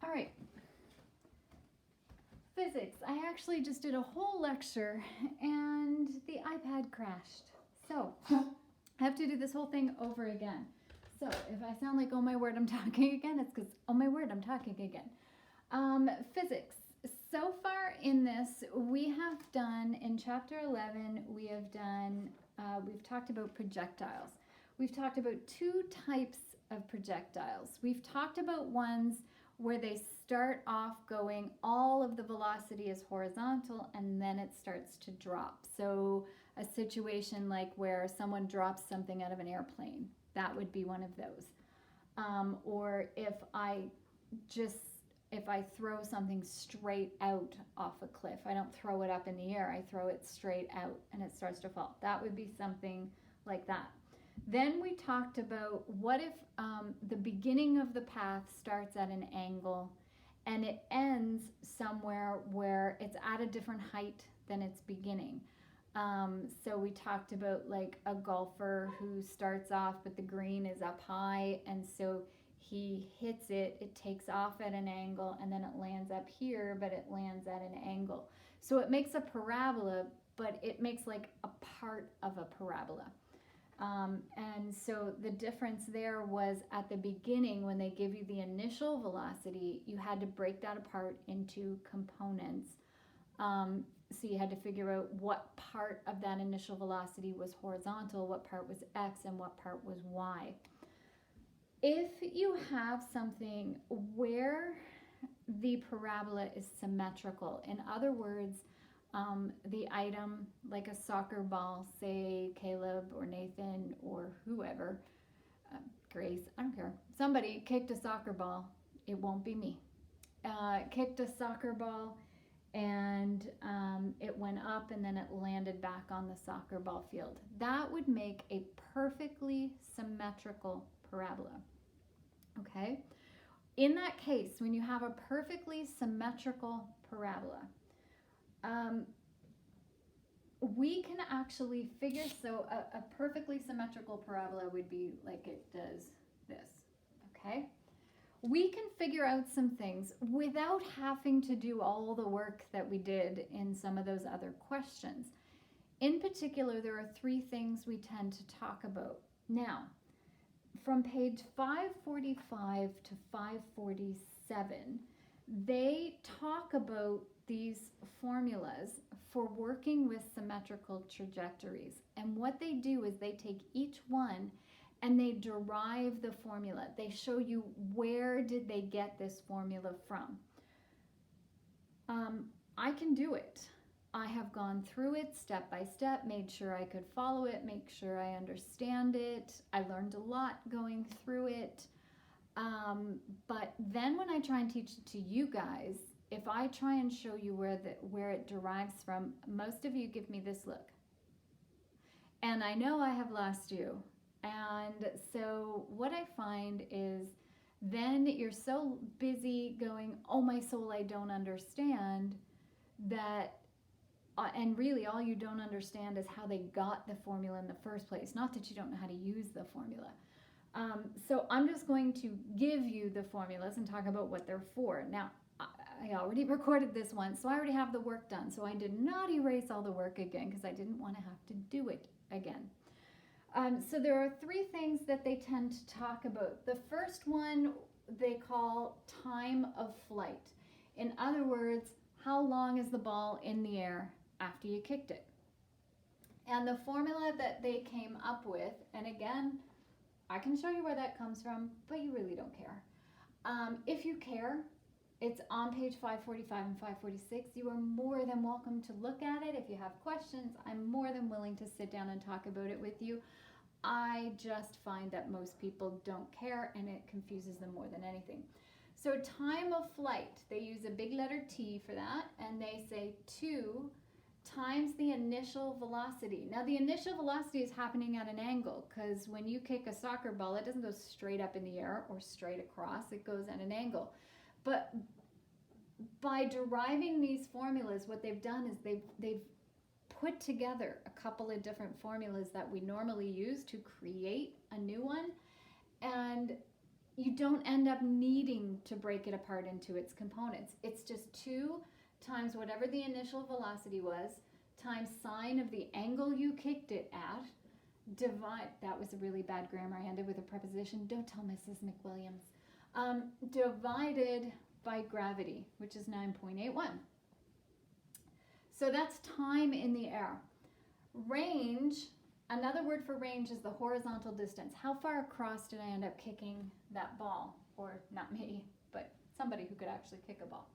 All right. Physics. I actually just did a whole lecture and the iPad crashed. So I have to do this whole thing over again. So if I sound like, oh my word, I'm talking again, it's because, oh my word, I'm talking again. Physics. So far in this, we have done, in chapter 11, we've talked about projectiles. We've talked about two types of projectiles. We've talked about ones where they start off going, all of the velocity is horizontal and then it starts to drop. So a situation like where someone drops something out of an airplane, that would be one of those. Or if I throw something straight out off a cliff, I don't throw it up in the air, I throw it straight out and it starts to fall. That would be something like that. Then we talked about what if the beginning of the path starts at an angle and it ends somewhere where it's at a different height than its beginning. So we talked about like a golfer who starts off but the green is up high, and so he hits it, it takes off at an angle, and then it lands up here, but it lands at an angle. So it makes a parabola, but it makes like a part of a parabola. And so the difference there was at the beginning, when they give you the initial velocity, you had to break that apart into components. So you had to figure out what part of that initial velocity was horizontal, what part was x, and what part was y. If you have something where the parabola is symmetrical, in other words, the item, like a soccer ball, say Caleb or Nathan or whoever, Grace, I don't care, somebody kicked a soccer ball, it won't be me, kicked a soccer ball and it went up and then it landed back on the soccer ball field. That would make a perfectly symmetrical parabola. Okay? In that case, when you have a perfectly symmetrical parabola, we can actually figure, so a perfectly symmetrical parabola would be like it does this, okay? We can figure out some things without having to do all the work that we did in some of those other questions. In particular, there are three things we tend to talk about. Now, from page 545 to 547, they talk about these formulas for working with symmetrical trajectories. And what they do is they take each one and they derive the formula. They show you where did they get this formula from. I can do it. I have gone through it step by step, made sure I could follow it, make sure I understand it. I learned a lot going through it. But then when I try and teach it to you guys, if I try and show you where it derives from, most of you give me this look. And I know I have lost you. And so what I find is then you're so busy going, oh my soul, I don't understand, that and really all you don't understand is how they got the formula in the first place, not that you don't know how to use the formula. So I'm just going to give you the formulas and talk about what they're for. Now, I already recorded this once, so I already have the work done. So I did not erase all the work again because I didn't want to have to do it again. So there are three things that they tend to talk about. The first one they call time of flight. In other words, how long is the ball in the air after you kicked it? And the formula that they came up with, and again, I can show you where that comes from, but you really don't care. If you care, it's on page 545 and 546. You are more than welcome to look at it. If you have questions, I'm more than willing to sit down and talk about it with you. I just find that most people don't care and it confuses them more than anything. So time of flight, they use a big letter T for that, and they say 2 times the initial velocity. Now the initial velocity is happening at an angle, because when you kick a soccer ball, it doesn't go straight up in the air or straight across, it goes at an angle. But by deriving these formulas, what they've done is they've put together a couple of different formulas that we normally use to create a new one, and you don't end up needing to break it apart into its components. It's just 2 times whatever the initial velocity was, times sine of the angle you kicked it at, divide, that was a really bad grammar, I ended with a preposition, don't tell Mrs. McWilliams, divided by gravity, which is 9.81. So that's time in the air. Range, another word for range is the horizontal distance. How far across did I end up kicking that ball? Or not me, but somebody who could actually kick a ball.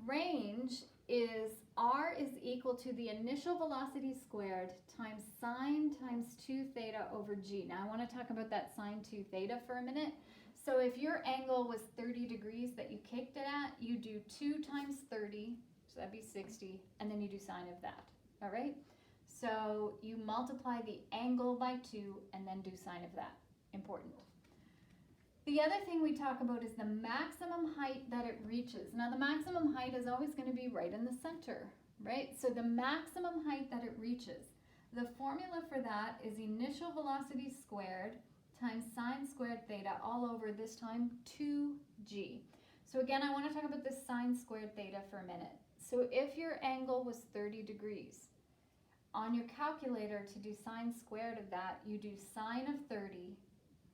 Range is r is equal to the initial velocity squared times sine times 2 theta over g. Now I want to talk about that sine 2 theta for a minute. So if your angle was 30 degrees that you kicked it at, you do 2 times 30, so that'd be 60, and then you do sine of that, all right? So you multiply the angle by 2 and then do sine of that, important. The other thing we talk about is the maximum height that it reaches. Now the maximum height is always going to be right in the center, right? So the maximum height that it reaches, the formula for that is initial velocity squared times sine squared theta all over, this time 2g. So again, I want to talk about this sine squared theta for a minute. So if your angle was 30 degrees, on your calculator to do sine squared of that, you do sine of 30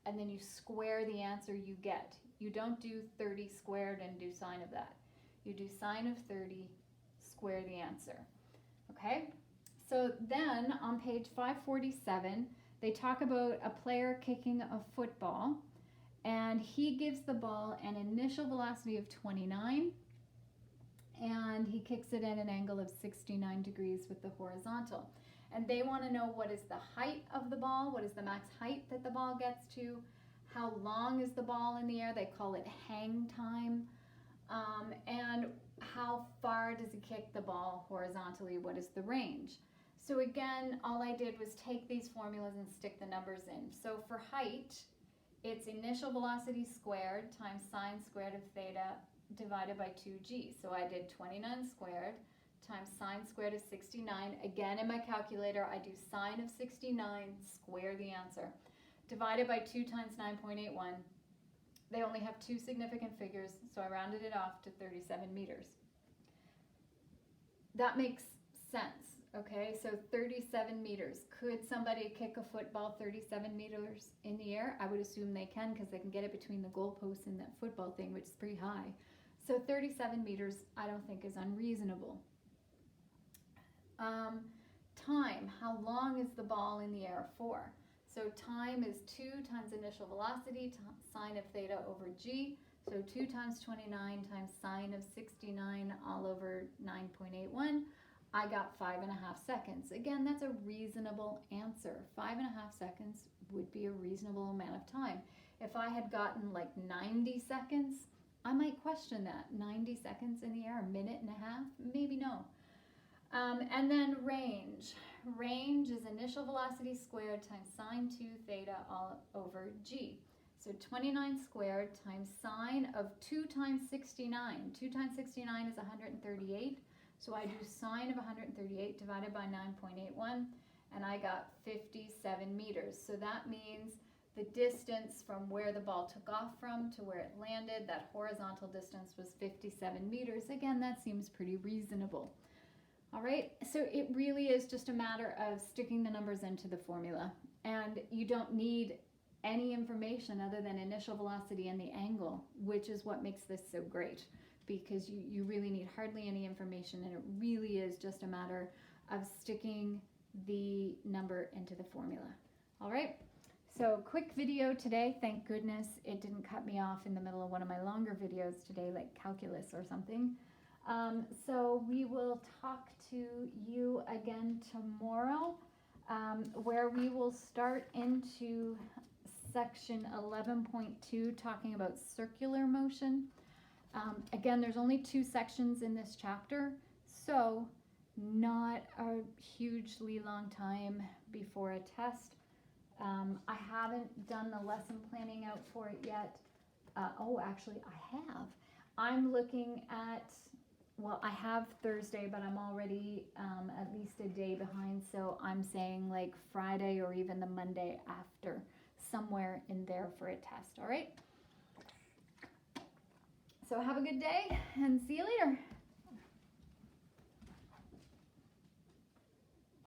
and then you square the answer you get. You don't do 30 squared and do sine of that. You do sine of 30, square the answer. Okay? So then on page 547, they talk about a player kicking a football, and he gives the ball an initial velocity of 29, and he kicks it at an angle of 69 degrees with the horizontal. And they want to know what is the height of the ball, what is the max height that the ball gets to, how long is the ball in the air, they call it hang time, and how far does he kick the ball horizontally, what is the range. So again, all I did was take these formulas and stick the numbers in. So for height, it's initial velocity squared times sine squared of theta divided by 2g. So I did 29 squared times sine squared of 69. Again, in my calculator, I do sine of 69, square the answer. Divided by 2 times 9.81. They only have 2 significant figures, so I rounded it off to 37 meters. That makes sense, okay? So 37 meters. Could somebody kick a football 37 meters in the air? I would assume they can, because they can get it between the goalposts and that football thing, which is pretty high. So 37 meters, I don't think is unreasonable. Time, how long is the ball in the air for? So time is 2 times initial velocity, sine of theta over g. So 2 times 29 times sine of 69 all over 9.81. I got 5.5 seconds. Again, that's a reasonable answer. 5.5 seconds would be a reasonable amount of time. If I had gotten like 90 seconds, I might question that. 90 seconds in the air, a minute and a half? Maybe no. And then range. Range is initial velocity squared times sine 2 theta all over g. So 29 squared times sine of 2 times 69. 2 times 69 is 138. So I do sine of 138 divided by 9.81, and I got 57 meters. So that means the distance from where the ball took off from to where it landed, that horizontal distance was 57 meters. Again, that seems pretty reasonable. All right, so it really is just a matter of sticking the numbers into the formula, and you don't need any information other than initial velocity and the angle, which is what makes this so great, because you really need hardly any information, and it really is just a matter of sticking the number into the formula. All right, so quick video today. Thank goodness it didn't cut me off in the middle of one of my longer videos today, like calculus or something. So we will talk to you again tomorrow, where we will start into section 11.2, talking about circular motion. Again, there's only 2 sections in this chapter, so not a hugely long time before a test. I haven't done the lesson planning out for it yet. Oh, actually, I have. I'm looking at, well, I have Thursday, but I'm already at least a day behind, so I'm saying like Friday or even the Monday after, somewhere in there for a test, all right? So have a good day and see you